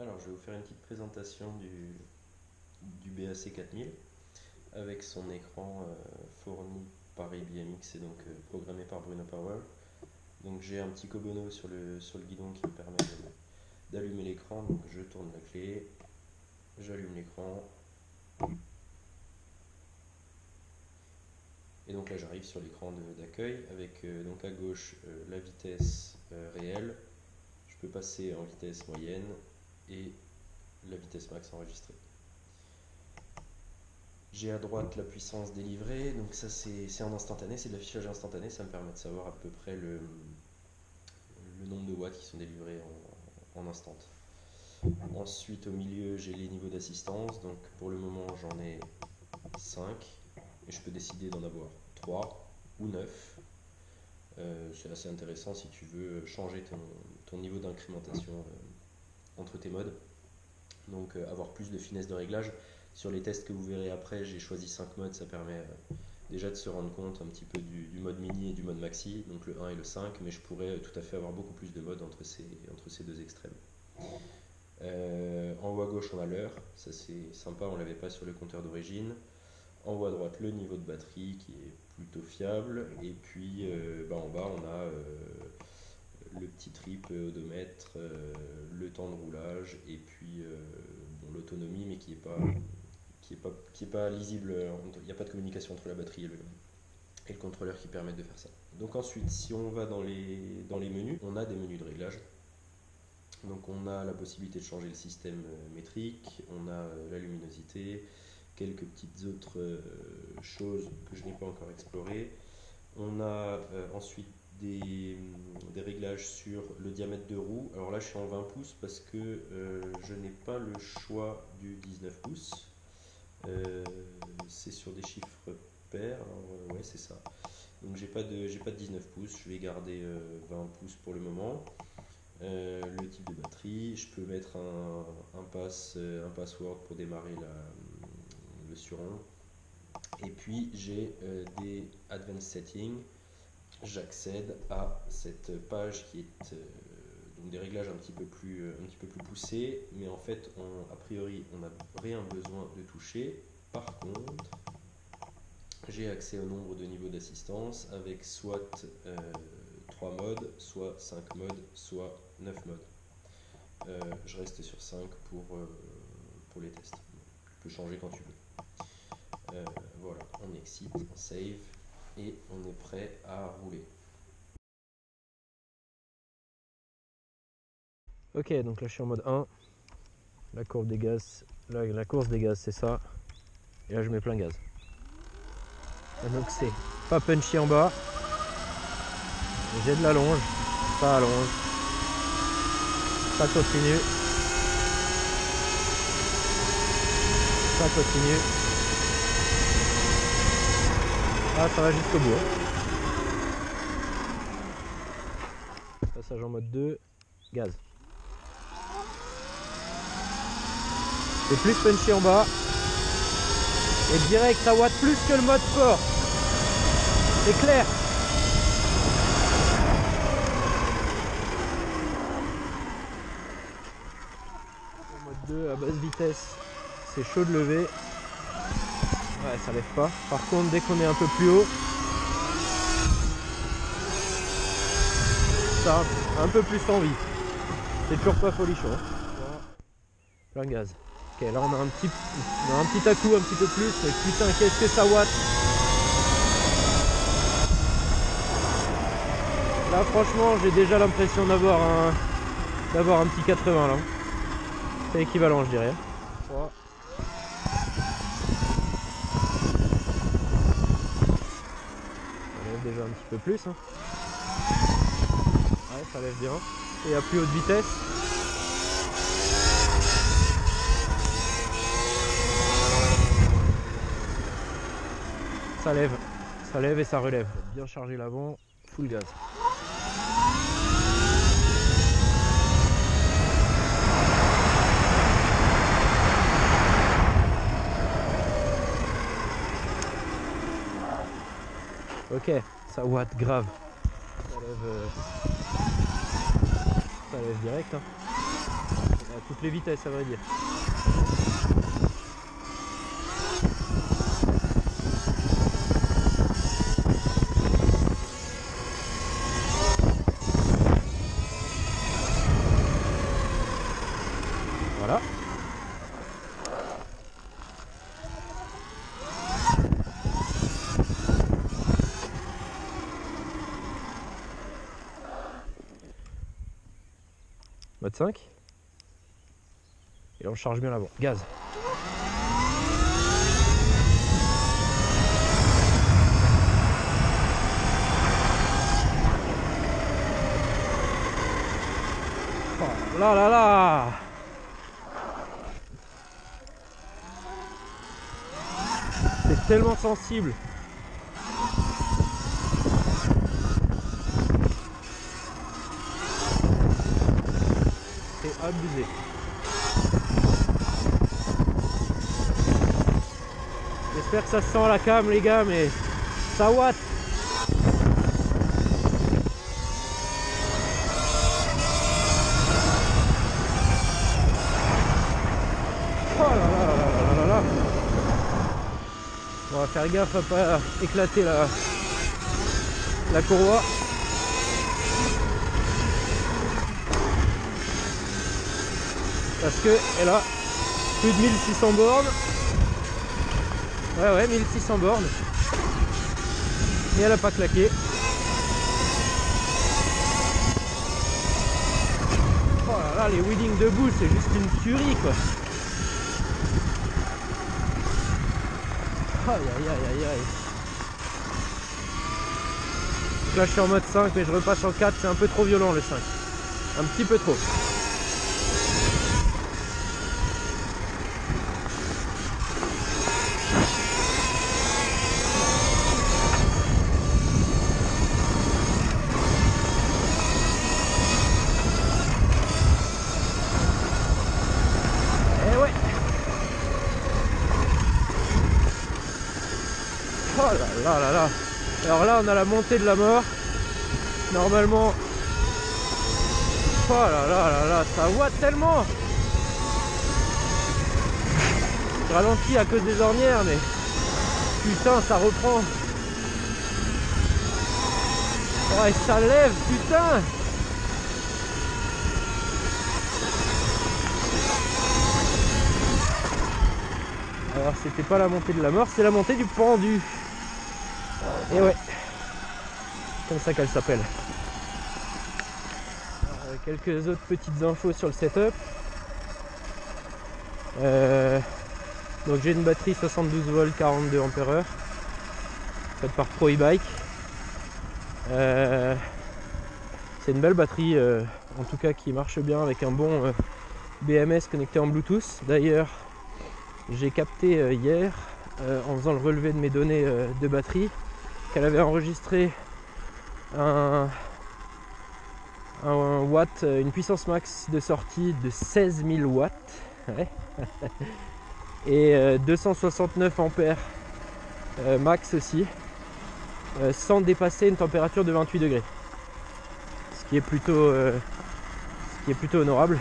Alors, je vais vous faire une petite présentation du BAC 4000 avec son écran fourni par IBMX et donc programmé par Bruno Power. Donc, j'ai un petit Kobono sur le guidon qui me permet d'allumer l'écran. Donc, je tourne la clé, j'allume l'écran. Et donc là, j'arrive sur l'écran d'accueil avec donc à gauche la vitesse réelle. Je peux passer en vitesse moyenne et la vitesse max enregistrée. J'ai à droite la puissance délivrée, donc ça c'est en instantané, c'est de l'affichage instantané, ça me permet de savoir à peu près le nombre de watts qui sont délivrés en instant. Ensuite au milieu j'ai les niveaux d'assistance, donc pour le moment j'en ai 5 et je peux décider d'en avoir 3 ou 9. C'est assez intéressant si tu veux changer ton niveau d'incrémentation entre tes modes. Donc avoir plus de finesse de réglage. Sur les tests que vous verrez après, j'ai choisi 5 modes, ça permet déjà de se rendre compte un petit peu du mode mini et du mode maxi, donc le 1 et le 5, mais je pourrais tout à fait avoir beaucoup plus de modes entre ces deux extrêmes. En haut à gauche on a l'heure, ça c'est sympa, on ne l'avait pas sur le compteur d'origine. En haut à droite le niveau de batterie qui est plutôt fiable, et puis en bas on a le petit trip odomètre, le temps de roulage, et puis l'autonomie, mais qui est pas lisible, il n'y a pas de communication entre la batterie et le contrôleur qui permettent de faire ça. Donc ensuite, si on va dans les menus, on a des menus de réglage. Donc on a la possibilité de changer le système métrique, on a la luminosité, quelques petites autres choses que je n'ai pas encore explorées. On a ensuite des réglages sur le diamètre de roue. Alors là je suis en 20 pouces parce que je n'ai pas le choix du 19 pouces. C'est sur des chiffres pairs, alors, ouais c'est ça. Donc j'ai pas de 19 pouces, je vais garder 20 pouces pour le moment. Le type de batterie, je peux mettre un password pour démarrer le suron. Et puis j'ai des advanced settings. J'accède à cette page qui est donc des réglages un petit peu plus poussés, mais en fait a priori on n'a rien besoin de toucher. Par contre, j'ai accès au nombre de niveaux d'assistance avec soit 3 modes, soit 5 modes, soit 9 modes. Je reste sur 5 pour les tests. Tu peux changer quand tu veux. Voilà, on exit, on save et on est prêt à rouler. Ok, donc là je suis en mode 1. La courbe des gaz, là, la course des gaz c'est ça. Et là je mets plein gaz. Donc c'est pas punchy en bas. J'ai de la longe, ça allonge. Ça continue. Ça continue. Ah, ça va jusqu'au bout. Passage en mode 2, gaz. C'est plus punchy en bas. Et direct, ça watt plus que le mode sport. C'est clair. En mode 2 à basse vitesse, c'est chaud de lever. Ouais, ça lève pas. Par contre, dès qu'on est un peu plus haut, ça a un peu plus envie. C'est toujours pas folichon. Plein gaz. Ok, là on a un petit à-coup un petit peu plus. Mais putain, qu'est-ce que ça watt. Là franchement, j'ai déjà l'impression d'avoir un petit 80 là. C'est équivalent, je dirais. 3. Ça lève déjà un petit peu plus. Hein. Ouais, ça lève bien. Et à plus haute vitesse. Ça lève et ça relève. Bien charger l'avant, full gaz. Ok, ça watt grave. Ça lève direct. Hein. À toutes les vitesses, à vrai dire. Voilà. Mode 5. Et là on charge bien l'avant. Gaz. Oh là là là. C'est tellement sensible. C'est abusé. J'espère que ça se sent à la cam les gars, mais ça watt. Oh là là là là là là. On va faire gaffe à pas éclater la courroie. Parce que elle a plus de 1600 bornes. Ouais 1600 bornes. Et elle a pas claqué. Oh là là, les wheelings debout c'est juste une tuerie quoi. Aïe aïe aïe aïe aïe. Donc là je suis en mode 5 mais je repasse en 4, c'est un peu trop violent le 5. Un petit peu trop. Oh là là là là. Alors là on a la montée de la mort. Normalement. Oh là là là là, ça watt tellement. Je ralentis à cause des ornières mais putain ça reprend. Ouais ça lève putain. Alors c'était pas la montée de la mort, c'est la montée du pendu. Et ouais, comme ça qu'elle s'appelle. Quelques autres petites infos sur le setup. Donc j'ai une batterie 72 volts 42 ampères faite par Pro E-Bike. C'est une belle batterie, en tout cas qui marche bien avec un bon BMS connecté en Bluetooth. D'ailleurs, j'ai capté hier, en faisant le relevé de mes données de batterie, qu'elle avait enregistré un watt, une puissance max de sortie de 16 000 watts ouais. Et 269 ampères max aussi, sans dépasser une température de 28 degrés, ce qui est plutôt honorable.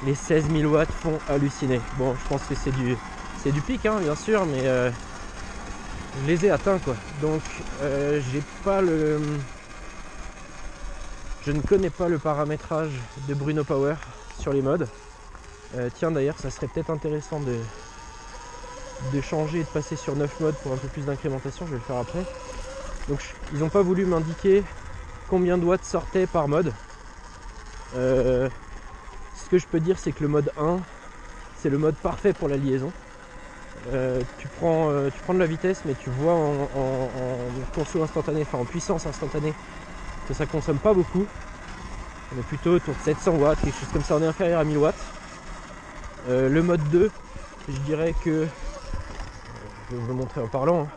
Les 16 000 watts font halluciner. Bon, je pense que c'est du pic hein, bien sûr, mais je les ai atteints quoi. Donc j'ai pas je ne connais pas le paramétrage de Bruno Power sur les modes. Tiens d'ailleurs ça serait peut-être intéressant de changer et de passer sur 9 modes pour un peu plus d'incrémentation, je vais le faire après. Donc ils n'ont pas voulu m'indiquer combien de watts sortaient par mode. Ce que je peux dire c'est que le mode 1 c'est le mode parfait pour la liaison. Tu prends de la vitesse mais tu vois en conso instantané, enfin en puissance instantanée que ça consomme pas beaucoup. On est plutôt autour de 700 watts, quelque chose comme ça, on est inférieur à 1000 watts. Le mode 2, je dirais que je vais vous le montrer en parlant hein.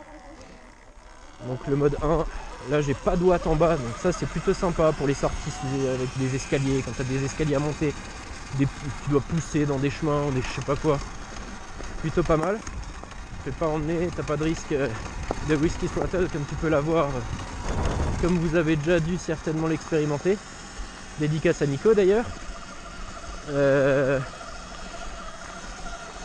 Donc le mode 1, là j'ai pas de watts en bas, donc ça c'est plutôt sympa pour les sorties avec des escaliers, quand tu as des escaliers à monter, tu dois pousser dans des chemins ou des je sais pas quoi, plutôt pas mal. Tu fais pas emmener, t'as pas de risque de whisky throttle comme tu peux l'avoir, comme vous avez déjà dû certainement l'expérimenter. Dédicace à Nico d'ailleurs.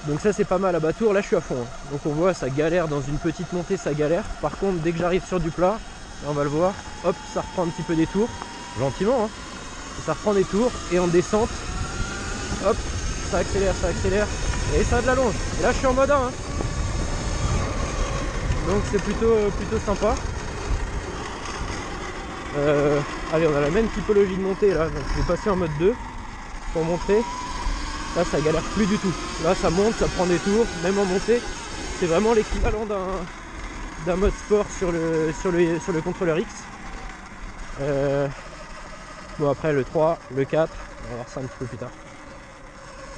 Donc ça c'est pas mal à bas-tour, là je suis à fond. Donc on voit ça galère dans une petite montée, ça galère. Par contre dès que j'arrive sur du plat, là, on va le voir, hop, ça reprend un petit peu des tours, gentiment, hein. Ça reprend des tours et en descente, hop, ça accélère et ça a de la longe. Et là je suis en mode 1, hein. Donc c'est plutôt sympa. Allez, on a la même typologie de montée là, donc je vais passer en mode 2 pour montrer. Là ça galère plus du tout. Là ça monte, ça prend des tours, même en montée. C'est vraiment l'équivalent d'un mode sport sur le contrôleur X. Bon après le 3, le 4, on va voir ça un petit peu plus tard.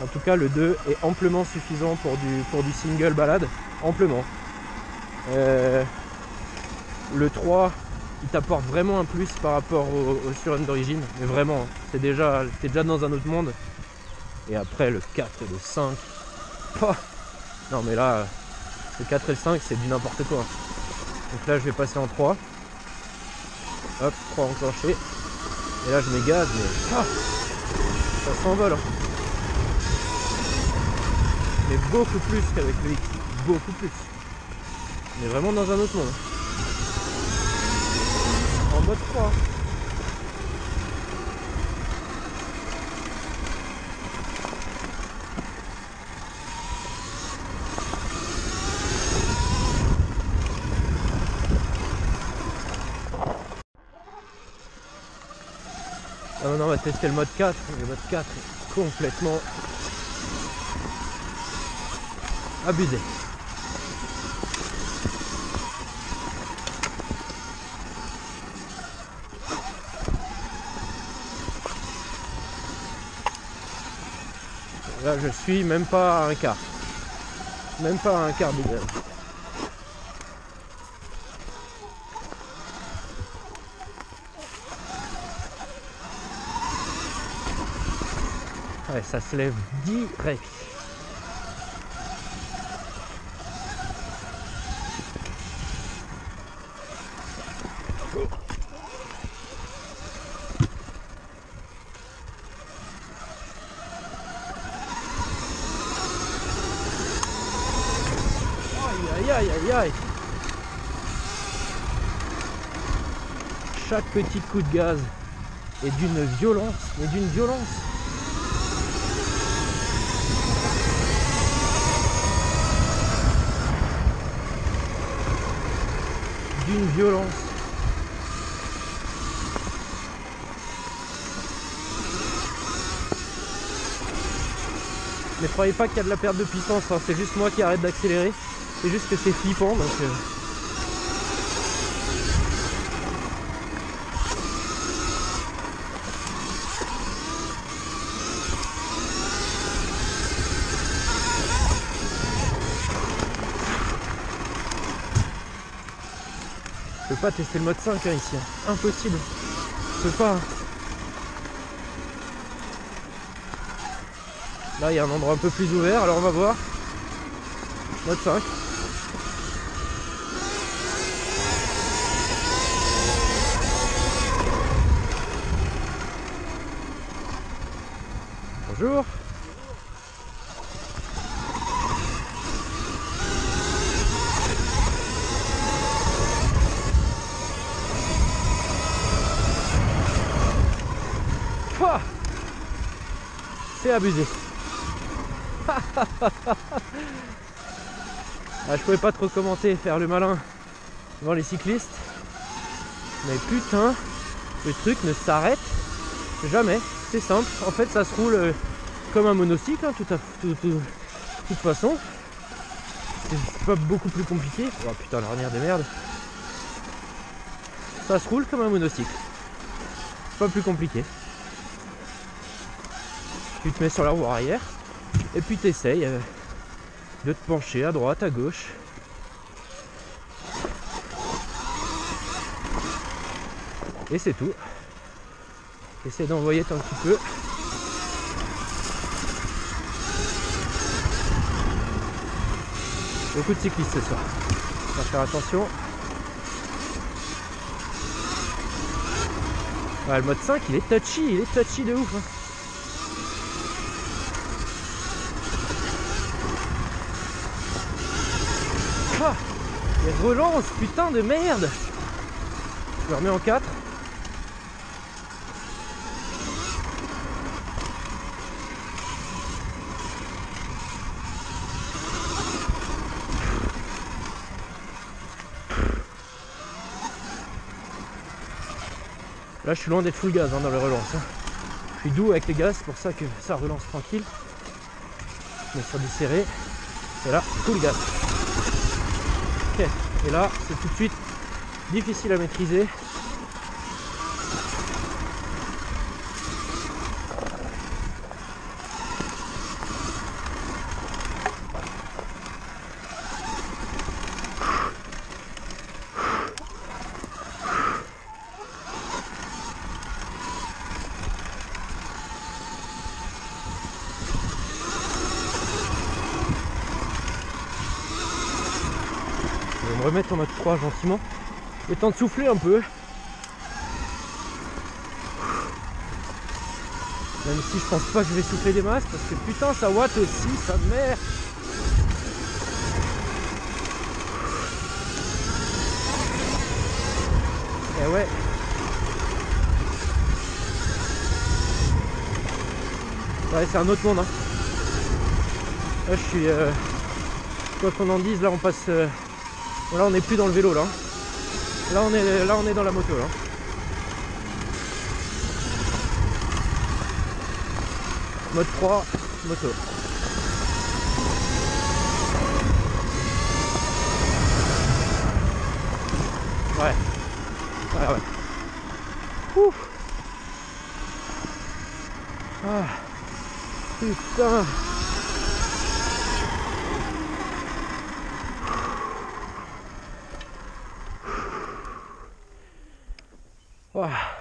En tout cas le 2 est amplement suffisant pour du single balade, amplement. Le 3 il t'apporte vraiment un plus par rapport au surrun d'origine, mais vraiment, t'es déjà dans un autre monde. Et après le 4 et le 5, oh non mais là, le 4 et le 5 c'est du n'importe quoi. Donc là je vais passer en 3, hop, 3 enclenché, et là je mets gaz, mais ça s'envole, hein. Mais beaucoup plus qu'avec le X, beaucoup plus. On est vraiment dans un autre monde. En mode 3. Ah maintenant on va tester le mode 4. Le mode 4 est complètement abusé. Là je suis même pas à un quart. Même pas à un quart de gaz. Ouais, ça se lève direct. Aïe aïe aïe. Chaque petit coup de gaz est d'une violence, mais d'une violence. D'une violence. Mais croyez pas qu'il y a de la perte de puissance, hein. C'est juste moi qui arrête d'accélérer. C'est juste que c'est flippant, donc je peux pas tester le mode 5 hein, ici, hein. Impossible. Je peux pas. Là il y a un endroit un peu plus ouvert, alors on va voir. Mode 5. Bonjour. Ah, c'est abusé. Ah, je pouvais pas trop commenter et faire le malin devant les cyclistes. Mais putain, le truc ne s'arrête jamais. C'est simple. En fait, ça se roule comme un monocycle, hein, toute façon. C'est pas beaucoup plus compliqué. Oh putain, l'arrière de merde. Ça se roule comme un monocycle. C'est pas plus compliqué. Tu te mets sur la roue arrière et puis tu essayes de te pencher à droite, à gauche. Et c'est tout. Essaye d'envoyer un petit peu. Beaucoup de cyclistes ce soir. On va faire attention. Ouais, le mode 5 il est touchy de ouf. Hein. Ah, les relances, putain de merde. Je le remets en 4. Là je suis loin d'être full gaz dans les relances. Je suis doux avec les gaz, c'est pour ça que ça relance tranquille. Je mets sur du serré. Et là, full gaz. Ok. Et là, c'est tout de suite difficile à maîtriser. Je vais me remettre en mode 3 gentiment. Le temps de souffler un peu. Même si je pense pas que je vais souffler des masses parce que putain ça watt aussi, sa mère. Et ouais. Ouais, c'est un autre monde hein. Là je suis quoi qu'on en dise, là on passe là on n'est plus dans le vélo là. Là on est dans la moto là. Mode 3, moto. Ouais. Ouais, ouais. Ouf. Ah. Putain. Ah.